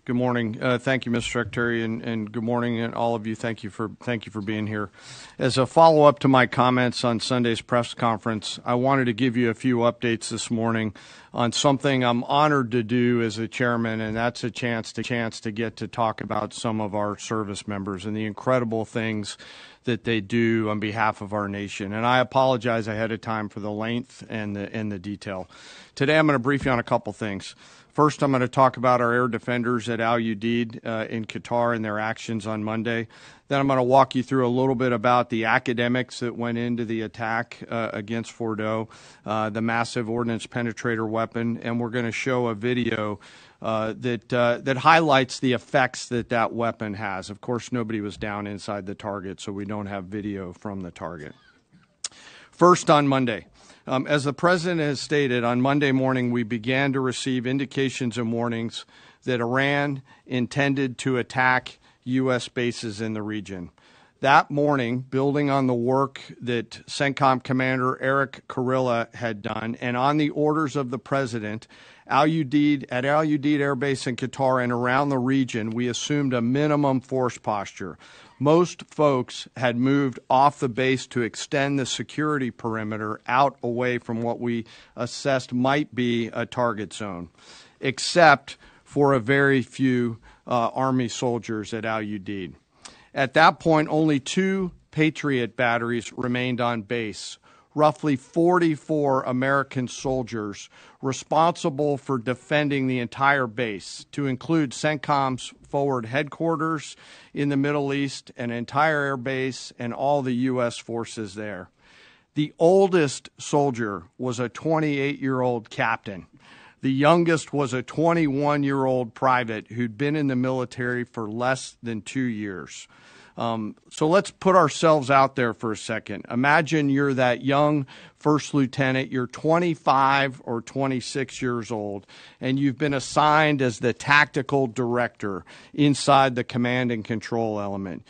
Good morning. Thank you, Mr. Secretary, and good morning, and all of you. Thank you for being here. As a follow-up to my comments on Sunday's press conference, I wanted to give you a few updates this morning on something I'm honored to do as a chairman, and that's a chance to get to talk about some of our service members and the incredible things that they do on behalf of our nation. And I apologize ahead of time for the length and the detail. Today, I'm going to brief you on a couple things. First, I'm going to talk about our air defenders at Al Udeid in Qatar and their actions on Monday. Then I'm going to walk you through a little bit about the academics that went into the attack against Fordo, the massive ordnance penetrator weapon, and we're going to show a video that highlights the effects that weapon has. Of course, nobody was down inside the target, so we don't have video from the target. First, on Monday. As the President has stated, on Monday morning we began to receive indications and warnings that Iran intended to attack U.S. bases in the region. That morning, building on the work that CENTCOM Commander Eric Kurilla had done, and on the orders of the President, at Al Udeid Air Base in Qatar and around the region, we assumed a minimum force posture. Most folks had moved off the base to extend the security perimeter out away from what we assessed might be a target zone, except for a very few Army soldiers at Al Udeid. At that point, only 2 Patriot batteries remained on base, roughly 44 American soldiers responsible for defending the entire base, to include CENTCOM's forward headquarters in the Middle East, an entire air base, and all the U.S. forces there. The oldest soldier was a 28-year-old captain. The youngest was a 21-year-old private who'd been in the military for less than 2 years. So let's put ourselves out there for a second. Imagine you're that young first lieutenant, you're 25 or 26 years old, and you've been assigned as the tactical director inside the command and control element.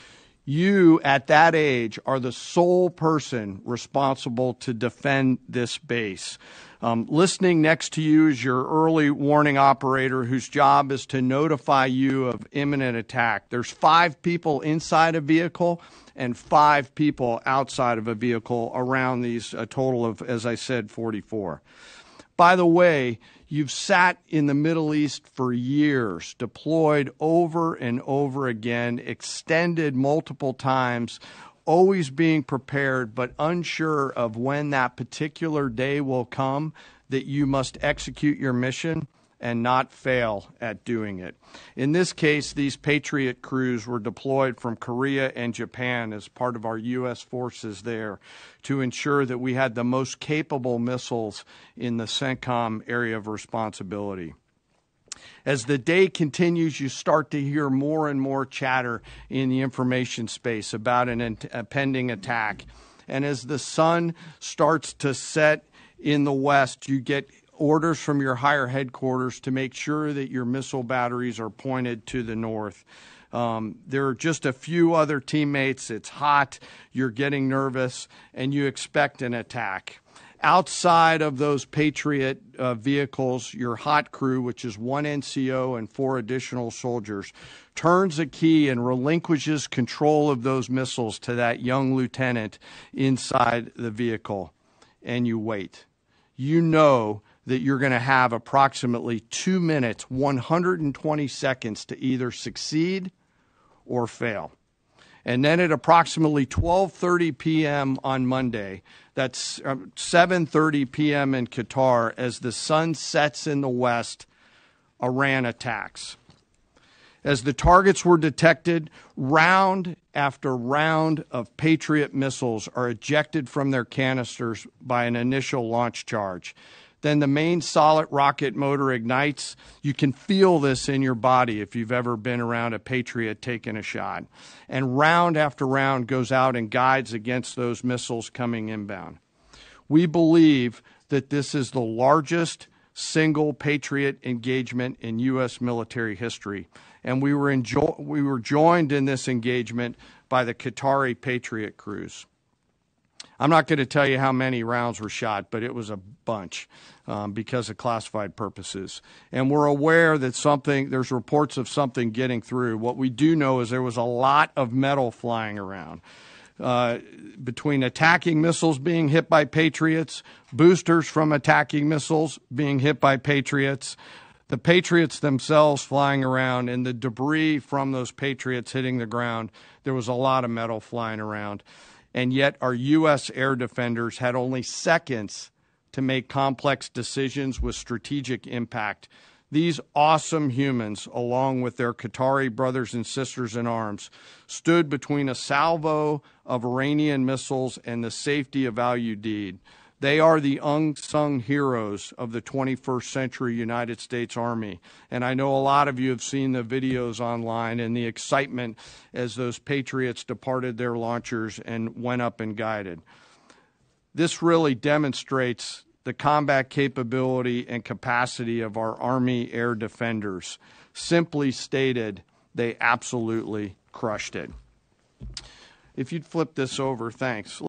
You, at that age, are the sole person responsible to defend this base. Listening next to you is your early warning operator whose job is to notify you of imminent attack. There's 5 people inside a vehicle and 5 people outside of a vehicle around these, a total of, as I said, 44. By the way, you've sat in the Middle East for years, deployed over and over again, extended multiple times, always being prepared, but unsure of when that particular day will come that you must execute your mission and not fail at doing it. In this case, these Patriot crews were deployed from Korea and Japan as part of our U.S. forces there to ensure that we had the most capable missiles in the CENTCOM area of responsibility. As the day continues, you start to hear more and more chatter in the information space about a pending attack. And as the sun starts to set in the west, you get orders from your higher headquarters to make sure that your missile batteries are pointed to the north. There are just a few other teammates. It's hot, you're getting nervous, and you expect an attack. Outside of those Patriot vehicles, your hot crew, which is 1 NCO and 4 additional soldiers, turns a key and relinquishes control of those missiles to that young lieutenant inside the vehicle. And you wait. You know that you're going to have approximately 2 minutes, 120 seconds to either succeed or fail. And then at approximately 12:30 p.m. on Monday, that's 7:30 p.m. in Qatar, as the sun sets in the west, Iran attacks. As the targets were detected, round after round of Patriot missiles are ejected from their canisters by an initial launch charge. Then the main solid rocket motor ignites. You can feel this in your body if you've ever been around a Patriot taking a shot. And round after round goes out and guides against those missiles coming inbound. We believe that this is the largest single Patriot engagement in U.S. military history. And we were joined in this engagement by the Qatari Patriot crews. I'm not going to tell you how many rounds were shot, but it was a bunch because of classified purposes. And we're aware that there's reports of something getting through. What we do know is there was a lot of metal flying around. Between attacking missiles being hit by Patriots, boosters from attacking missiles being hit by Patriots, the Patriots themselves flying around, and the debris from those Patriots hitting the ground, there was a lot of metal flying around. And yet our U.S. air defenders had only seconds to make complex decisions with strategic impact. These awesome humans, along with their Qatari brothers and sisters in arms, stood between a salvo of Iranian missiles and the safety of Al Udeid. They are the unsung heroes of the 21st century United States Army. And I know a lot of you have seen the videos online and the excitement as those Patriots departed their launchers and went up and guided. This really demonstrates the combat capability and capacity of our Army air defenders. Simply stated, they absolutely crushed it. If you'd flip this over, thanks.